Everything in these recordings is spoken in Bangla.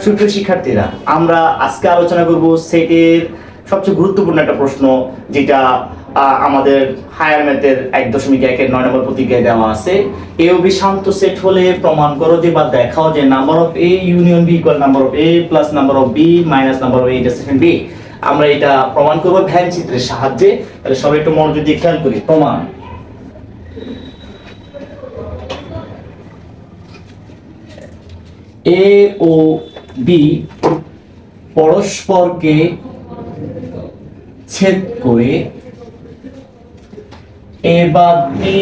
সুপ্রিয় শিক্ষার্থীরা, আমরা আজকে আলোচনা করব সেটের সবচেয়ে গুরুত্বপূর্ণ একটা প্রশ্ন, যেটা আমাদের হায়ার ম্যাথের 1.1 এর 9 নম্বর প্রতিক্রিয়ায় দেওয়া আছে। এ ও বি শান্ত সেট হলে প্রমাণ করো যে বা দেখাও যে number of A union B equal number of A plus number of B minus number of A intersection B. আমরা এটা প্রমাণ করব ভ্যান চিত্রের সাহায্যে। তাহলে সবাই একটু মনোযোগ দিয়ে খেয়াল করি। প্রমাণ: এ ও বি পরস্পরকে ছেদ করে এ বাদ বি,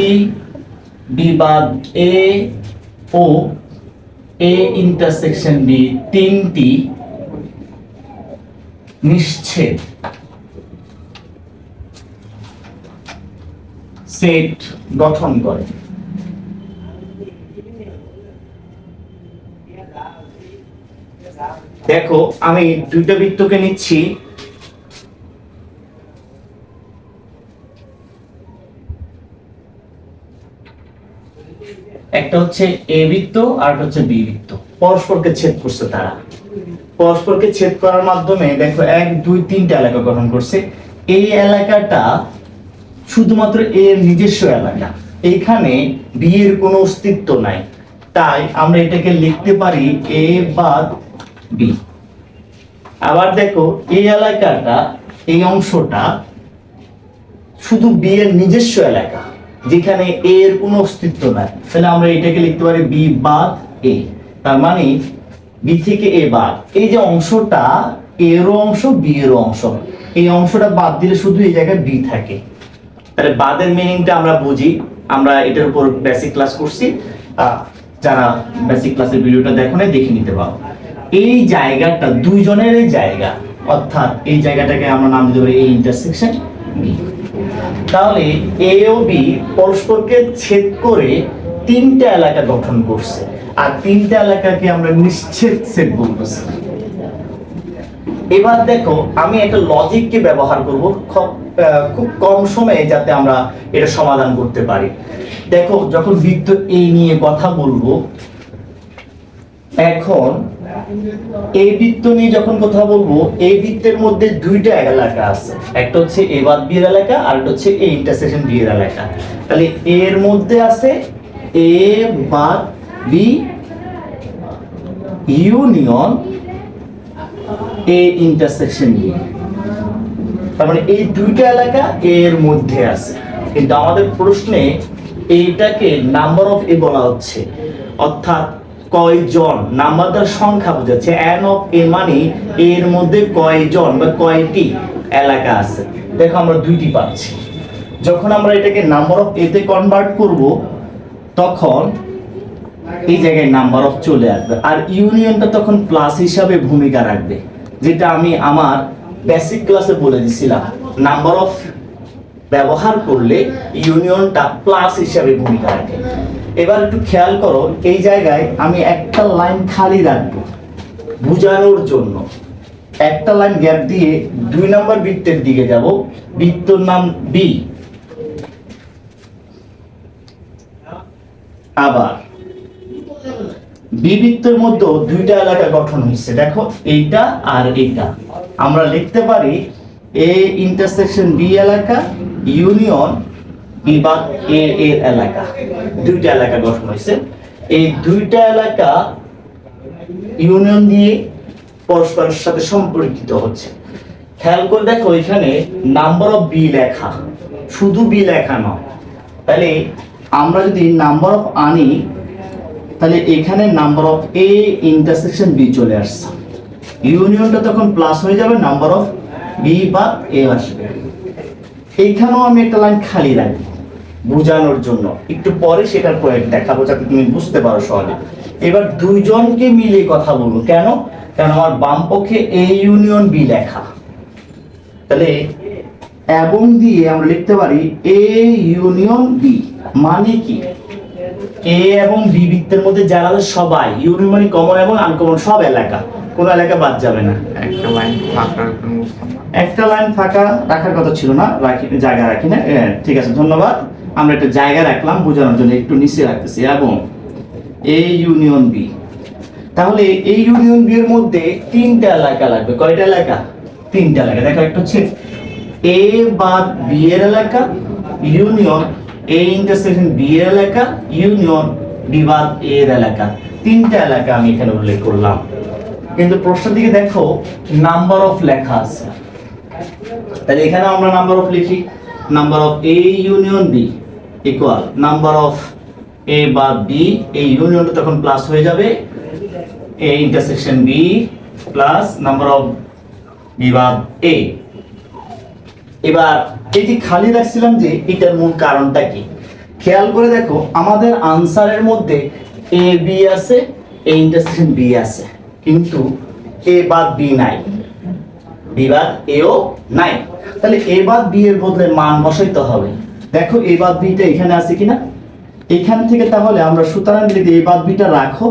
বি বাদ এ ও এ ইন্টারসেকশন বি তিনটি নিশ্ছেদ সেট গঠন করে। দেখো, আমি দুইটা বৃত্তকে নিচ্ছি। একটা হচ্ছে এ বৃত্ত আর একটা হচ্ছে বি বৃত্ত। পরস্পরকে ছেদ করছে তারা। পরস্পরকে ছেদ করার মাধ্যমে দেখো 1 2 3টা এলাকা গঠন করছে। এই এলাকাটা শুধুমাত্র এ এর নিজস্ব এলাকা, এইখানে বি এর কোনো অস্তিত্ব নাই। তাই আমরা এটাকে লিখতে পারি এ বাদ বি। আবার দেখো, এই এলাকাটা, এই অংশটা শুধু বি এর নিজস্ব এলাকা, যেখানে এ এর কোনো অস্তিত্ব নাই। তাহলে আমরা এটাকে লিখতে পারি বি বাদ এ। তার মানে বি থেকে এ বাদ, এই যে অংশটা এরও অংশ বি এরও অংশ, এই অংশটা বাদ দিলে শুধু এই জায়গায় বি থাকে। তাহলে বাদের মিনিংটা আমরা বুঝি, আমরা এটার উপর বেসিক ক্লাস করছি। যারা বেসিক ক্লাসের ভিডিওটা দেখো না, দেখে নিতে পারো। এই জায়গাটা দুইজনের এই জায়গা, অর্থাৎ এই জায়গাটাকে আমরা নাম দিতে পারি এ ইন্টারসেকশন বি। তাহলে এ ও বি পরস্পরকে ছেদ করে তিনটা এলাকা গঠন করছে, আর তিনটা এলাকাকে আমরা নিশ্ছেদ সেট বলতেছি। এবার দেখো, আমি একটা লজিককে ব্যবহার করব খুব কম সময়ে, যাতে আমরা এটা সমাধান করতে পারি। দেখো, যখন বৃত্ত এই নিয়ে কথা বলবো, এখন এই বৃত্ত নিয়ে যখন কথা বলবো, এই বৃত্তের মধ্যে দুইটা এলাকা আছে, একটা হচ্ছে এ বাদ বি এর এলাকা আর একটা হচ্ছে এ ইন্টারসেকশন বি এর এলাকা। তাহলে এর মধ্যে আছে এ বাদ B union A intersection B. তার মানে এই দুইটা এলাকা এর মধ্যে আছে, কিন্তু আমাদের প্রশ্নে এইটাকে নাম্বার অফ এ বলা হচ্ছে, অর্থাৎ কয়জন, নাম্বারটার সংখ্যা বোঝাচ্ছে। এন অফ এ মানে এর মধ্যে কয়জন বা কয়টি এলাকা আছে। দেখো, আমরা দুইটি পাচ্ছি। যখন আমরা এটাকে নাম্বার অফ এ তে কনভার্ট করব, তখন এই জায়গায় নাম্বার অফ চলে আসবে, আর ইউনিয়নটা তখন প্লাস হিসাবে ভূমিকা রাখবে, যেটা আমি আমার বেসিক ক্লাসে বলে দিছিলাম। নাম্বার অফ ব্যবহার করলে ইউনিয়নটা প্লাস হিসাবে ভূমিকা রাখে। এবার একটু খেয়াল করো, এই জায়গায় আমি একটা লাইন খালি রাখবো বোঝানোর জন্য। একটা লাইন গ্যাপ দিয়ে 2 নম্বর বৃত্তের দিকে যাব। বৃত্তর নাম বি। আবার বি বৃত্তের মধ্যে দুইটা এলাকা গঠন হয়েছে। দেখো, এইটা আর এইটা। আমরা লিখতে পারি এ ইন্টারসেকশন বি এলাকা ইউনিয়ন বি বাদ এ এর এলাকা। দুইটা এলাকা গঠন হয়েছে। এই দুইটা এলাকা ইউনিয়ন দিয়ে পরস্পরের সাথে সম্পর্কিত হচ্ছে। খেয়াল করে দেখো, এখানে নাম্বার অফ বি লেখা, শুধু বি লেখা নয়। তাহলে আমরা যদি নাম্বার অফ আনি, তাহলে এখানে number of A intersection B চলে আসছে। ইউনিয়নটা তখন প্লাস হয়ে যাবে, নাম্বার অফ বি বা এ আসবে। এইখানেও আমি একটা লাইন খালি রাখবো বোঝানোর জন্য, একটু পরে সেটার প্রয়োগ দেখাবো যাতে তুমি বুঝতে পারো সহজে। এবার দুইজনকে মিলে কথা বলবো। কেন? কারণ আমার বাম পক্ষে এ ইউনিয়ন বি লেখা। তাহলে এবং দিয়ে আমরা লিখতে পারি এ ইউনিয়ন বি। মানে কি, এ এবং বি বৃত্তের মধ্যে যারা সবাই, ইউনিয়ন মানে কমন এবং আনকমন সব এলাকা, কোনো এলাকা বাদ যাবে না। একটা লাইন ফাঁকা রাখার কথা ছিল না, জায়গা রাখি না। ঠিক আছে, ধন্যবাদ। আমরা একটা জায়গা রাখলাম বোঝানোর জন্য, একটু নিচে রাখতেছি। এবং এ ইউনিয়ন বি, তাহলে এই ইউনিয়ন বি এর মধ্যে তিনটা এলাকা লাগবে। কয়টা এলাকা? তিনটা এলাকা। দেখো, একটা হচ্ছে এ বাদ বি এর এলাকা ইউনিয়ন এ ইন্টারসেকশন বি এর এলাকা ইউনিয়ন বি বাদ এ এর এলাকা। তিনটা এলাকা আমি এখানে উল্লেখ করলাম। কিন্তু প্রশ্নের দিকে দেখো নাম্বার অফ লেখা আছে। তাহলে এখানে আমরা নাম্বার অফ লিখি, number of A union B equal number of A বাদ বি, এই ইউনিয়নটা তখন প্লাস হয়ে যাবে A intersection B plus number of B বাদ এ। এবার এটি খালি রাখছিলাম যে এটার মূল কারণটা কি, খেয়াল করে দেখো আমাদের আনসারের মধ্যে এ বি আছে, এ ইন্টারসেকশন বি আছে, কিন্তু এ বাদ বি নাই, বি বাদ এও নাই। তাহলে এ বাদ বি এর বদলে মান বসাইতে হবে। দেখো এ বাদ বিটা এখানে আছে কিনা, এখান থেকে তাহলে আমরা সুতরাং যদি এ বাদ বিটা রাখো,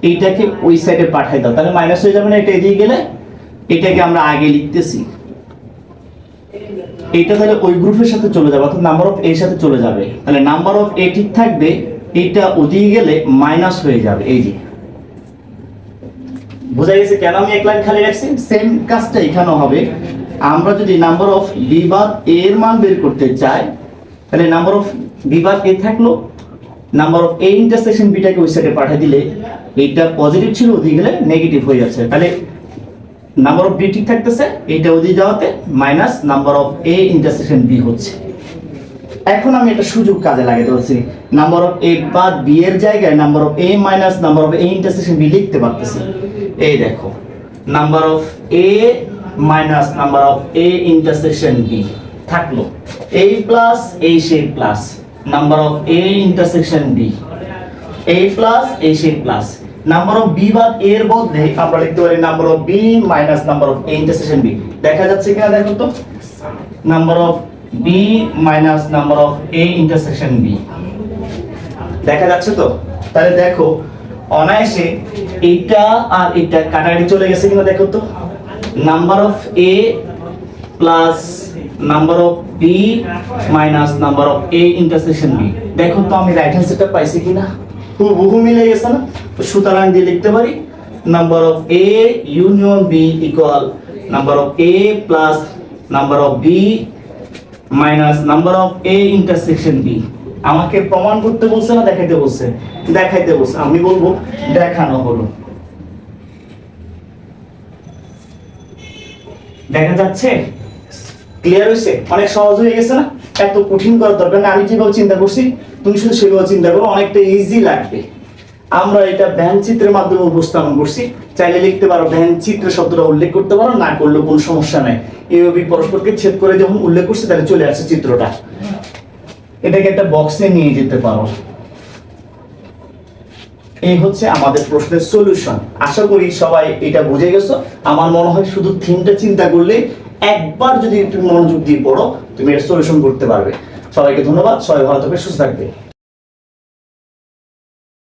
এইটাকে ওই সাইডে পাঠাই দাও, তাহলে মাইনাস হয়ে যাবে না, এটা এদিকে গেলে এটাকে আমরা আগে লিখতেছি, এটা তাহলে ওই গ্রুপের সাথে চলে যাবে, অর্থাৎ নাম্বার অফ এর সাথে চলে যাবে। তাহলে নাম্বার অফ এ ঠিক থাকবে, এটা ওদিকে গেলে মাইনাস হয়ে যাবে। এই যে বোঝা গেছে কেন আমি এক লাইন খালি রাখছি। সেম কাজটা এখানেও হবে। আমরা যদি নাম্বার অফ বি বাদ এ এর মান বের করতে চাই, তাহলে নাম্বার অফ বি বাদ এ থাকলো, নাম্বার অফ এ ইন্টারসেকশন বিটাকে ওই সাইডে পাঠিয়ে দিলে এইটা পজিটিভ ছিল, ওদিকে গেলে নেগেটিভ হয়ে যাচ্ছে। তাহলে নাম্বার অফ বি ঠিক থাকতেছে, এইটা ওদিকে যাওয়াতে minus number of A intersection B হচ্ছে। এখন আমি একটা সুযোগ কাজে লাগাতে বলছি, নাম্বার অফ এ বাদ বি এর জায়গায় number of A minus number of A intersection B লিখতে পারতেছি। এই দেখো number of A minus number of A intersection B থাকলো, এ প্লাস এ সেই plus number of A intersection B, A plus A সেই প্লাস নাম্বার অফ বি বাদ এ এর বদলে আমরা লিখতে পারি number of B minus number of A intersection B. দেখা যাচ্ছে কিনা দেখো তো, number of B minus number of A intersection B দেখা যাচ্ছে তো। তাহলে দেখো অনায়াসে এটা আর এটা কাটাকাটি চলে গেছে কিনা দেখো তো, number of A plus number of B minus number of A intersection B. দেখো তো আমি রাইট হ্যান্ড সাইডটা পাইছি কিনা, হুবহু মিলে গেছে না। তো সুতরাং দিয়ে লিখতে পারি number of A union B equal number of A plus number of B minus number of A intersection B. আমাকে প্রমাণ করতে বলছে না দেখাইতে বলছে? দেখাইতে বলছে, আমি বলবো দেখানো হলো। দেখা যাচ্ছে? ক্লিয়ার হয়েছে? অনেক সহজ হয়ে গেছে না, এত কঠিন করার দরকার না। আমি যেভাবে চিন্তা করছি তুমি শুধু সেভাবে চিন্তা করো, অনেকটা ইজি লাগবে। আমরা এটা ভ্যান চিত্রের মাধ্যমে উপস্থাপন করছি, চাইলে লিখতে পারো ভ্যান চিত্র শব্দটা উল্লেখ করতে পারো, না করলে কোনো সমস্যা নাই। এইভাবে পরস্পরকে ছেদ করে যখন উল্লেখ করছে তাহলে চলে আসছে চিত্রটা, এটাকে একটা বক্সে নিয়ে যেতে পারো। এই হচ্ছে আমাদের প্রশ্নের সলিউশন। আশা করি সবাই এটা বুঝে গেছো। আমার মনে হয় শুধু থিমটা চিন্তা করলে, একবার যদি তুমি মনোযোগ দিয়ে পড়ো, তুমি এর সলিউশন করতে পারবে। সবাইকে ধন্যবাদ, সবাই ভালো থাকবে, সুস্থ থাকবে।